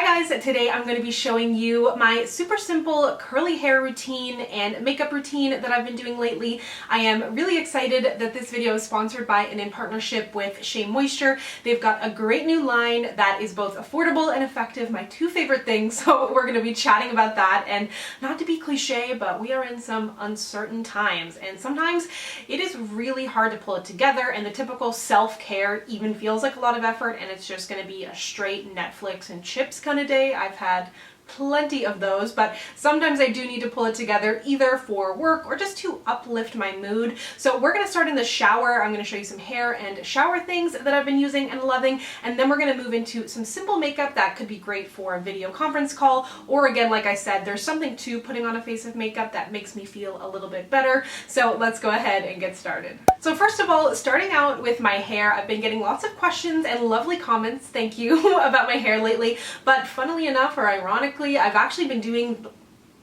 Hi guys, today I'm going to be showing you my super simple curly hair routine and makeup routine that I've been doing lately. I am really excited that this video is sponsored by and in partnership with Shea Moisture. They've got a great new line that is both affordable and effective, my two favorite things, so we're going to be chatting about that. And not to be cliche, but we are in some uncertain times, and sometimes it is really hard to pull it together, and the typical self-care even feels like a lot of effort, and it's just going to be a straight Netflix and chips kind of day. I've had plenty of those, but sometimes I do need to pull it together either for work or just to uplift my mood. So we're going to start in the shower. I'm going to show you some hair and shower things that I've been using and loving, and then we're going to move into some simple makeup that could be great for a video conference call, or again, like I said, there's something to putting on a face of makeup that makes me feel a little bit better. So let's go ahead and get started. So first of all, starting out with my hair, I've been getting lots of questions and lovely comments, thank you, about my hair lately, but funnily enough, or ironically, I've actually been doing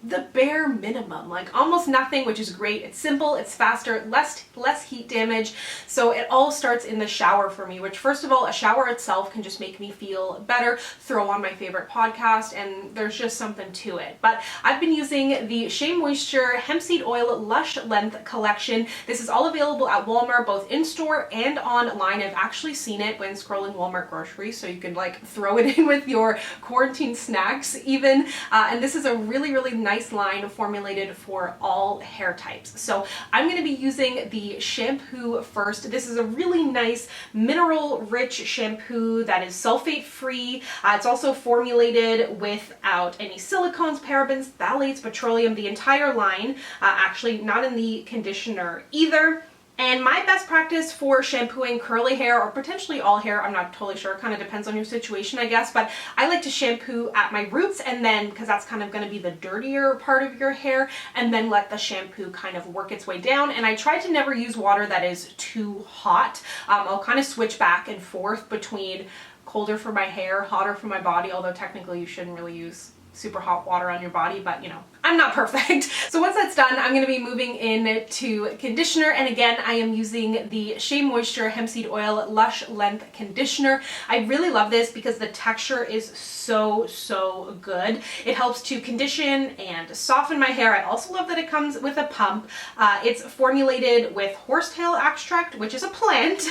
the bare minimum, like almost nothing, which is great. It's simple, it's faster, less heat damage. So it all starts in the shower for me, which first of all, a shower itself can just make me feel better, throw on my favorite podcast, and there's just something to it. But I've been using the Shea Moisture Hemp Seed Oil Lush Length Collection. This is all available at Walmart, both in-store and online. I've actually seen it when scrolling Walmart groceries, so you can like throw it in with your quarantine snacks even. And this is a really nice line formulated for all hair types. So I'm going to be using the shampoo first. This is a really nice mineral rich shampoo that is sulfate free. It's also formulated without any silicones, parabens, phthalates, petroleum, the entire line, actually not in the conditioner either. And my best practice for shampooing curly hair, or potentially all hair, I'm not totally sure, kind of depends on your situation, I guess, but I like to shampoo at my roots, and then, because that's kind of going to be the dirtier part of your hair, and then let the shampoo kind of work its way down. And I try to never use water that is too hot. I'll kind of switch back and forth between colder for my hair, hotter for my body, although technically you shouldn't really use super hot water on your body, but you know, I'm not perfect. So once that's done, I'm going to be moving into conditioner, and again, I am using the Shea Moisture Hemp Seed Oil Lush Length Conditioner. I really love this because the texture is so good. It helps to condition and soften my hair. I also love that it comes with a pump. It's formulated with horsetail extract, which is a plant,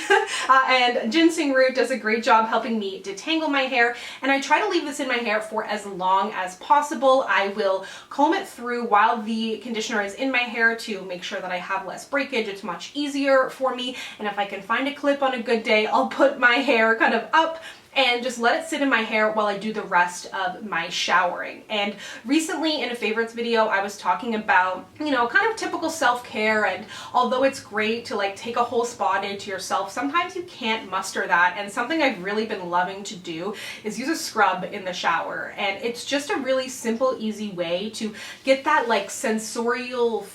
and ginseng root does a great job helping me detangle my hair, and I try to leave this in my hair for as long as possible. I will comb it through while the conditioner is in my hair to make sure that I have less breakage. It's much easier for me, and if I can find a clip on a good day, I'll put my hair kind of up and just let it sit in my hair while I do the rest of my showering. And recently in a favorites video, I was talking about, you know, kind of typical self-care, and although it's great to like take a whole spa day to yourself, sometimes you can't muster that. And something I've really been loving to do is use a scrub in the shower. And it's just a really simple, easy way to get that like sensorial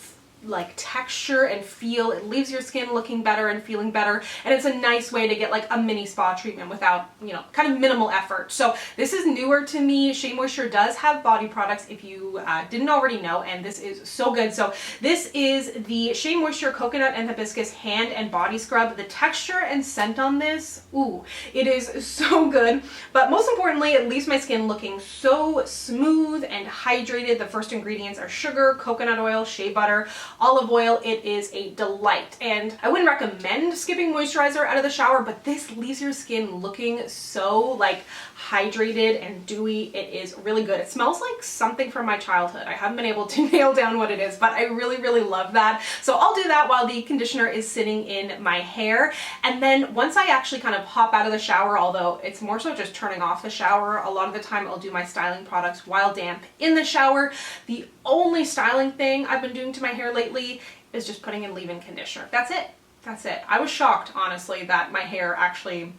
like texture and feel. It leaves your skin looking better and feeling better, and it's a nice way to get like a mini spa treatment without, you know, kind of minimal effort. So this is newer to me. Shea Moisture does have body products, if you didn't already know, and this is so good. So this is the Shea Moisture Coconut and Hibiscus Hand and Body Scrub. The texture and scent on this, ooh, it is so good, but most importantly, it leaves my skin looking so smooth and hydrated. The first ingredients are sugar, coconut oil, shea butter, olive oil. It is a delight, and I wouldn't recommend skipping moisturizer out of the shower, but this leaves your skin looking so like hydrated and dewy. It is really good. It smells like something from my childhood. I haven't been able to nail down what it is, but I really love that. So I'll do that while the conditioner is sitting in my hair, and then once I actually kind of hop out of the shower, although it's more so just turning off the shower, a lot of the time I'll do my styling products while damp in the shower. The only styling thing I've been doing to my hair lately is just putting in leave-in conditioner. That's it. That's it. I was shocked, honestly, that my hair actually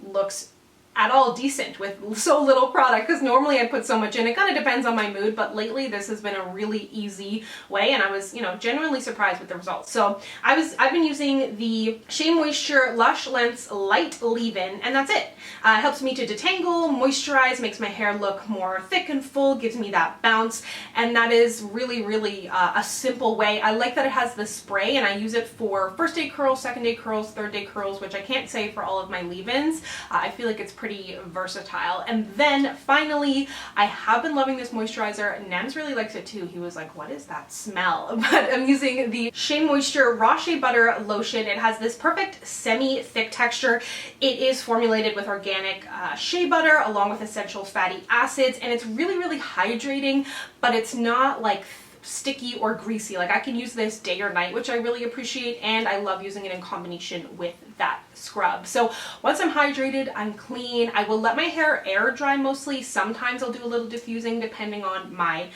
looks at all decent with so little product, because normally I put so much in. It kind of depends on my mood, but lately this has been a really easy way, and I was, you know, genuinely surprised with the results. So I've been using the Shea Moisture Lush Lengths Light Leave-In, and that's it. It helps me to detangle, moisturize, makes my hair look more thick and full, gives me that bounce, and that is really a simple way. I like that it has the spray, and I use it for first day curls, second day curls, third day curls, which I can't say for all of my leave-ins. I feel like it's pretty pretty versatile. And then finally, I have been loving this moisturizer. Nams really likes it too. He was like, what is that smell? But I'm using the Shea Moisture Raw Shea Butter Lotion. It has this perfect semi-thick texture. It is formulated with organic shea butter along with essential fatty acids, and it's really, really hydrating, but it's not like sticky or greasy. Like I can use this day or night, which I really appreciate, and I love using it in combination with that scrub. So once I'm hydrated, I'm clean. I will let my hair air dry mostly. Sometimes I'll do a little diffusing depending on my,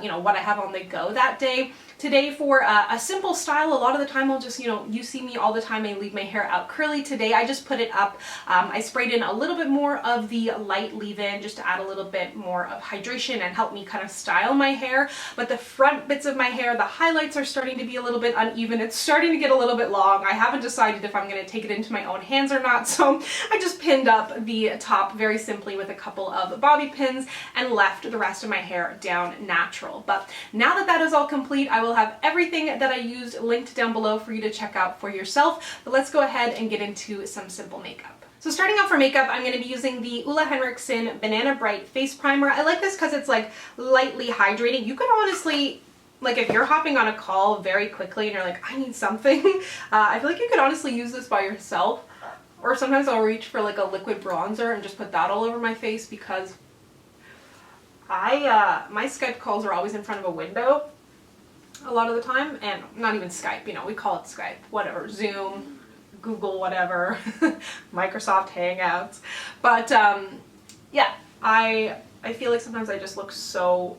what I have on the go that day. Today for a simple style, a lot of the time I'll just, you see me all the time, I leave my hair out curly. Today I just put it up. I sprayed in a little bit more of the light leave-in just to add a little bit more of hydration and help me kind of style my hair. But the front bits of my hair, the highlights are starting to be a little bit uneven. It's starting to get a little bit long. I haven't decided if I'm going to take it into my own hands or not, so I just pinned up the top very simply with a couple of bobby pins and left the rest of my hair down natural. But now that that is all complete, I will have everything that I used linked down below for you to check out for yourself. But let's go ahead and get into some simple makeup. So starting out for makeup, I'm going to be using the Ole Henriksen Banana Bright Face Primer. I like this because it's like lightly hydrating. You could honestly, like if you're hopping on a call very quickly and you're like, I need something, I feel like you could honestly use this by yourself. Or sometimes I'll reach for like a liquid bronzer and just put that all over my face because my Skype calls are always in front of a window a lot of the time, and not even Skype, we call it Skype, whatever, Zoom, Google, whatever, Microsoft Hangouts. But yeah, I feel like sometimes I just look so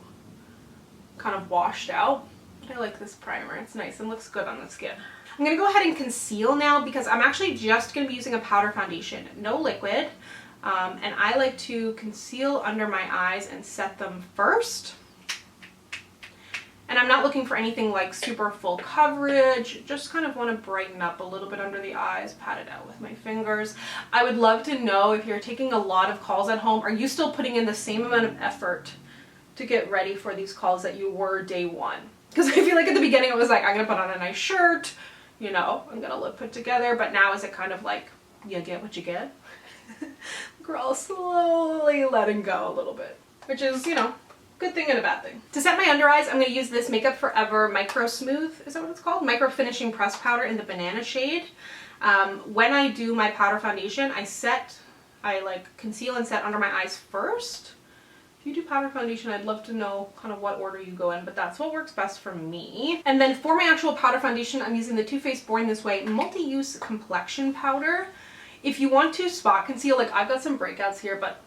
kind of washed out. But I like this primer. It's nice and looks good on the skin. I'm going to go ahead and conceal now because I'm actually just going to be using a powder foundation, no liquid. And I like to conceal under my eyes and set them first. And I'm not looking for anything like super full coverage, just kind of want to brighten up a little bit under the eyes, pat it out with my fingers. I would love to know if you're taking a lot of calls at home, are you still putting in the same amount of effort to get ready for these calls that you were day one? Because I feel like at the beginning it was like, I'm going to put on a nice shirt, I'm going to look put together, but now is it kind of like, you get what you get? Girl, slowly letting go a little bit, which is, good thing and a bad thing. To set my under eyes, I'm going to use this Makeup Forever Micro Smooth, is that what it's called? Micro Finishing Press Powder in the banana shade. When I do my powder foundation, I like conceal and set under my eyes first. If you do powder foundation, I'd love to know kind of what order you go in, but that's what works best for me. And then for my actual powder foundation, I'm using the Too Faced Born This Way Multi-Use Complexion Powder. If you want to spot conceal, like I've got some breakouts here, but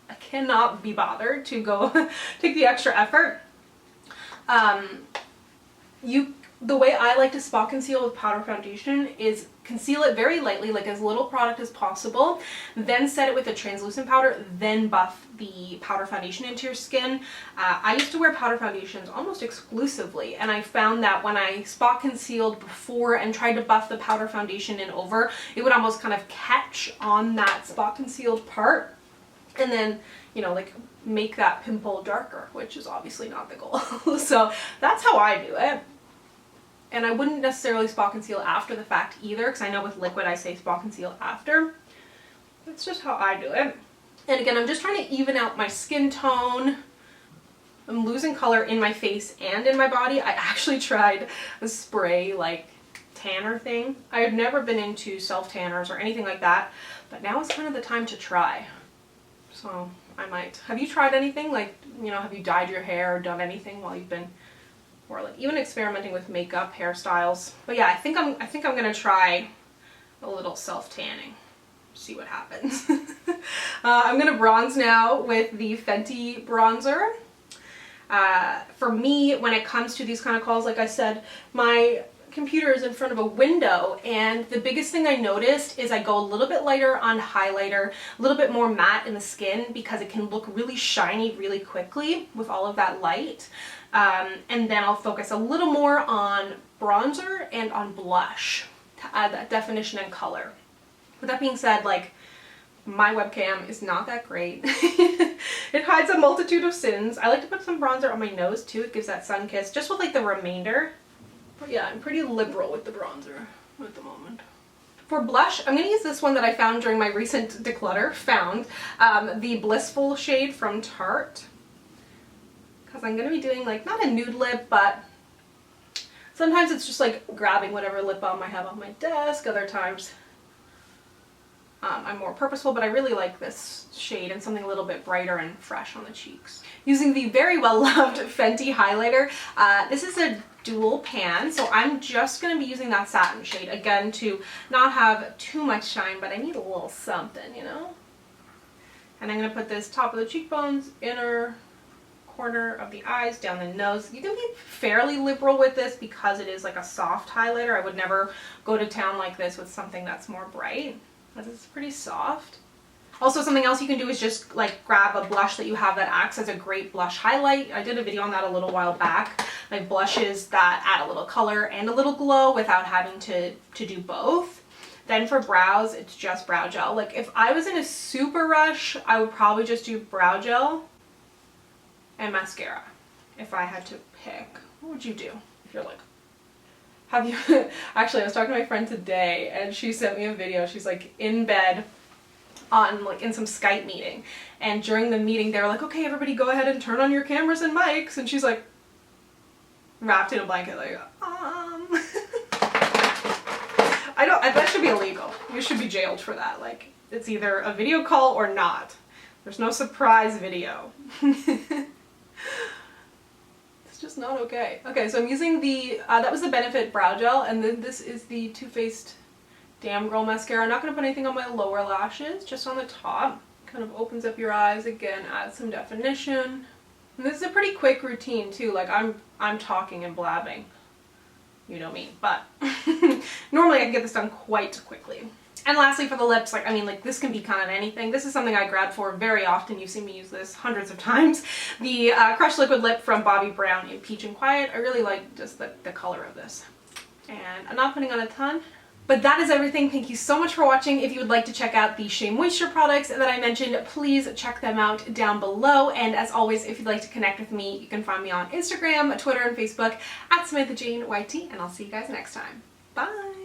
I cannot be bothered to go take the extra effort. The way I like to spot conceal with powder foundation is conceal it very lightly, like as little product as possible, then set it with a translucent powder, then buff the powder foundation into your skin. I used to wear powder foundations almost exclusively, and I found that when I spot concealed before and tried to buff the powder foundation in over, it would almost kind of catch on that spot concealed part, and then, like make that pimple darker, which is obviously not the goal. So that's how I do it. And I wouldn't necessarily spot conceal after the fact either, because I know with liquid I say spot conceal after. That's just how I do it. And again, I'm just trying to even out my skin tone. I'm losing color in my face and in my body. I actually tried a spray like tanner thing. I had never been into self-tanners or anything like that, but now it's kind of the time to try. So I might. Have you tried anything? Like, have you dyed your hair or done anything while you've been, or like even experimenting with makeup, hairstyles? But yeah, I think I'm gonna try a little self-tanning. See what happens. I'm gonna bronze now with the Fenty bronzer. For me, when it comes to these kind of calls, like I said, my computer is in front of a window, and the biggest thing I noticed is I go a little bit lighter on highlighter, a little bit more matte in the skin because it can look really shiny really quickly with all of that light. And then I'll focus a little more on bronzer and on blush to add that definition and color. With that being said, like, my webcam is not that great. It hides a multitude of sins. I like to put some bronzer on my nose too. It gives that sun kiss just with like the remainder. But yeah, I'm pretty liberal with the bronzer at the moment. For blush, I'm going to use this one that I found during my recent declutter, the Blissful shade from Tarte. Because I'm going to be doing like, not a nude lip, but sometimes it's just like grabbing whatever lip balm I have on my desk. Other times I'm more purposeful, but I really like this shade and something a little bit brighter and fresh on the cheeks. Using the very well-loved Fenty highlighter. This is a dual pan, so I'm just going to be using that satin shade, again, to not have too much shine, but I need a little something, you know? And I'm going to put this top of the cheekbones, inner corner of the eyes, down the nose. You can be fairly liberal with this because it is like a soft highlighter. I would never go to town like this with something that's more bright, because it's pretty soft. Also, something else you can do is just like grab a blush that you have that acts as a great blush highlight. I did a video on that a little while back, like blushes that add a little color and a little glow without having to do both. Then for brows, it's just brow gel. Like if I was in a super rush, I would probably just do brow gel and mascara if I had to pick. What would you do if you're like, have you, actually I was talking to my friend today and she sent me a video. She's like in bed on like in some Skype meeting, and during the meeting they were like, okay, everybody go ahead and turn on your cameras and mics, and she's like wrapped in a blanket like that should be illegal. You should be jailed for that. Like it's either a video call or not. There's no surprise video. It's just not okay. Okay, so I'm using the that was the Benefit brow gel, and then this is the Too Faced Damn Girl mascara. I'm not going to put anything on my lower lashes, just on the top. Kind of opens up your eyes again, adds some definition. And this is a pretty quick routine too. Like I'm talking and blabbing. You know me, but normally I can get this done quite quickly. And lastly, for the lips, like, I mean, like, this can be kind of anything. This is something I grab for very often. You've seen me use this hundreds of times. The Crushed Liquid Lip from Bobbi Brown in Peach and Quiet. I really like just the color of this. And I'm not putting on a ton. But that is everything. Thank you so much for watching. If you would like to check out the Shea Moisture products that I mentioned, please check them out down below. And as always, if you'd like to connect with me, you can find me on Instagram, Twitter, and Facebook at SamanthaJaneYT. And I'll see you guys next time. Bye!